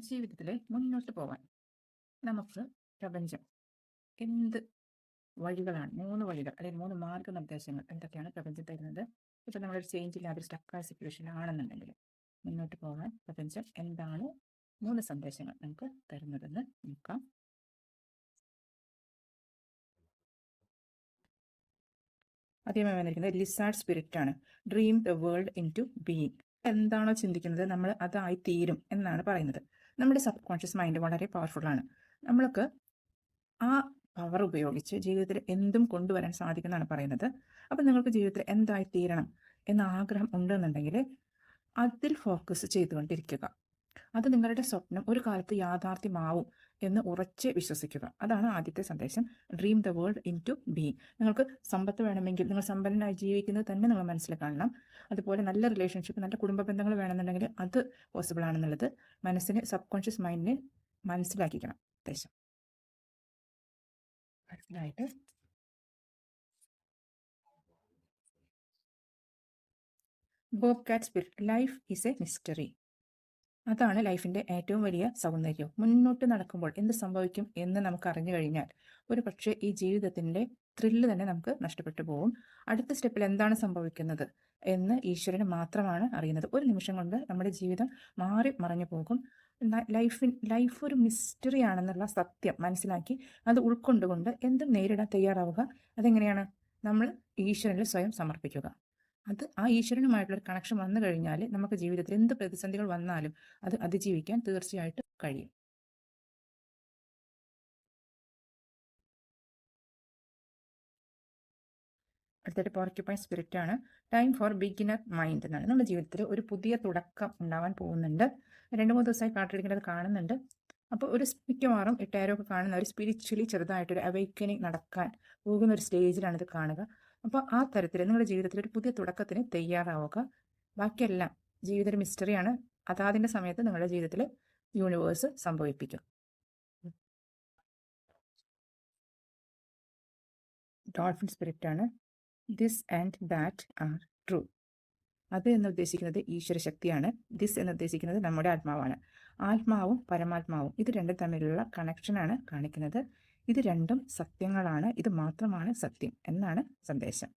ജീവിതത്തിൽ മുന്നോട്ട് പോകാൻ നമുക്ക് പ്രപഞ്ചം എന്ത് വഴികളാണ്, 3 വഴികൾ അല്ലെങ്കിൽ 3 മാർഗ്ഗനിർദ്ദേശങ്ങൾ എന്തൊക്കെയാണ് പ്രപഞ്ചം തരുന്നത്? ഇപ്പം നമ്മളൊരു ചേഞ്ച് ഇല്ലാതെ സ്റ്റക്കായ സിറ്റുവേഷനിലാണെന്നുണ്ടെങ്കിൽ മുന്നോട്ട് പോകാൻ പ്രപഞ്ചം എന്താണ് 3 സന്ദേശങ്ങൾ നമുക്ക് തരുന്നതെന്ന് നോക്കാം. ആദ്യമായി വന്നിരിക്കുന്നത് ലിസാർഡ് സ്പിരിറ്റ് ആണ്. Dream the world into being. എന്താണോ ചിന്തിക്കുന്നത് നമ്മൾ അതായി തീരും എന്നാണ് പറയുന്നത്. നമ്മുടെ സബ് കോൺഷ്യസ് മൈൻഡ് വളരെ പവർഫുള്ളാണ്. നമ്മൾക്ക് ആ പവർ ഉപയോഗിച്ച് ജീവിതത്തിൽ എന്തും കൊണ്ടുവരാൻ സാധിക്കുമെന്നാണ് പറയുന്നത്. അപ്പം നിങ്ങൾക്ക് ജീവിതത്തിൽ എന്തായി തീരണം എന്ന ആഗ്രഹം ഉണ്ടെന്നുണ്ടെങ്കിൽ അതിൽ ഫോക്കസ് ചെയ്തുകൊണ്ടിരിക്കുക. അത് നിങ്ങളുടെ സ്വപ്നം ഒരു കാലത്ത് യാഥാർത്ഥ്യമാവും എന്ന് ഉറച്ച് വിശ്വസിക്കുക. അതാണ് ആദ്യത്തെ സന്ദേശം. Dream the world into be. നിങ്ങൾക്ക് സമ്പത്ത് വേണമെങ്കിൽ നിങ്ങൾ സമ്പന്നനായി ജീവിക്കുന്നത് തന്നെ നിങ്ങൾ മനസ്സിൽ കാണണം. അതുപോലെ നല്ല റിലേഷൻഷിപ്പ്, നല്ല കുടുംബ ബന്ധങ്ങൾ വേണമെന്നുണ്ടെങ്കിൽ അത് പോസിബിൾ ആണെന്നുള്ളത് മനസ്സിന്, സബ് കോൺഷ്യസ് മൈൻഡിനെ മനസ്സിലാക്കിക്കണം. ഉദ്ദേശം മനസ്സിലായിട്ട് ബോബ് കാറ്റ് spirit, life is A mystery. അതാണ് ലൈഫിൻ്റെ ഏറ്റവും വലിയ സൗന്ദര്യം. മുന്നോട്ട് നടക്കുമ്പോൾ എന്ത് സംഭവിക്കും എന്ന് നമുക്ക് അറിഞ്ഞു കഴിഞ്ഞാൽ ഒരു പക്ഷേ ഈ ജീവിതത്തിൻ്റെ ത്രില്ല് തന്നെ നമുക്ക് നഷ്ടപ്പെട്ടു പോകും. അടുത്ത സ്റ്റെപ്പിൽ എന്താണ് സംഭവിക്കുന്നത് എന്ന് ഈശ്വരന് മാത്രമാണ് അറിയുന്നത്. ഒരു നിമിഷം കൊണ്ട് നമ്മുടെ ജീവിതം മാറി മറഞ്ഞു പോകും. ലൈഫ് ഒരു മിസ്റ്ററി ആണെന്നുള്ള സത്യം മനസ്സിലാക്കി അത് ഉൾക്കൊണ്ടുകൊണ്ട് എന്തും നേരിടാൻ തയ്യാറാവുക. അതെങ്ങനെയാണ്? നമ്മൾ ഈശ്വരനിൽ സ്വയം സമർപ്പിക്കുക. അത് ആ ഈശ്വരനുമായിട്ടുള്ളൊരു കണക്ഷൻ വന്നു കഴിഞ്ഞാൽ നമുക്ക് ജീവിതത്തിൽ എന്ത് പ്രതിസന്ധികൾ വന്നാലും അത് അതിജീവിക്കാൻ തീർച്ചയായിട്ടും കഴിയും. അടുത്തൊരു പോർക്യുപൈൻ സ്പിരിറ്റ് ആണ്. ടൈം ഫോർ ബിഗിനർ മൈൻഡ് എന്നാണ്. നമ്മുടെ ജീവിതത്തിൽ ഒരു പുതിയ തുടക്കം ഉണ്ടാവാൻ പോകുന്നുണ്ട്. 2-3 ദിവസമായി കാട്ടിടിക്കുന്നത് കാണുന്നുണ്ട്. അപ്പോൾ മിക്കവാറും ടാരോക്കെ കാണുന്ന ഒരു സ്പിരിച്വലി ചെറുതായിട്ടൊരു അവൈക്കനിങ് നടക്കാൻ പോകുന്ന ഒരു സ്റ്റേജിലാണ് ഇത് കാണുക. അപ്പോൾ ആ തരത്തിൽ നിങ്ങളുടെ ജീവിതത്തിൽ ഒരു പുതിയ തുടക്കത്തിന് തയ്യാറാവുക. ബാക്കിയെല്ലാം ജീവിതം ഒരു മിസ്റ്ററിയാണ്. അതാതിൻ്റെ സമയത്ത് നിങ്ങളുടെ ജീവിതത്തിൽ യൂണിവേഴ്സ് സംഭവിപ്പിക്കും. ഡോൾഫിൻ സ്പിരിറ്റ് ആണ്. This and that are true. അത് എന്ന് ഉദ്ദേശിക്കുന്നത് ഈശ്വര ശക്തിയാണ്. ദിസ് എന്ന് ഉദ്ദേശിക്കുന്നത് നമ്മുടെ ആത്മാവാണ്. ആത്മാവും പരമാത്മാവും ഇത് രണ്ടും തമ്മിലുള്ള കണക്ഷനാണ് കാണിക്കുന്നത്. ഇത് രണ്ടും സത്യങ്ങളാണ്. ഇത് മാത്രമാണ് സത്യം എന്നാണ് സന്ദേശം.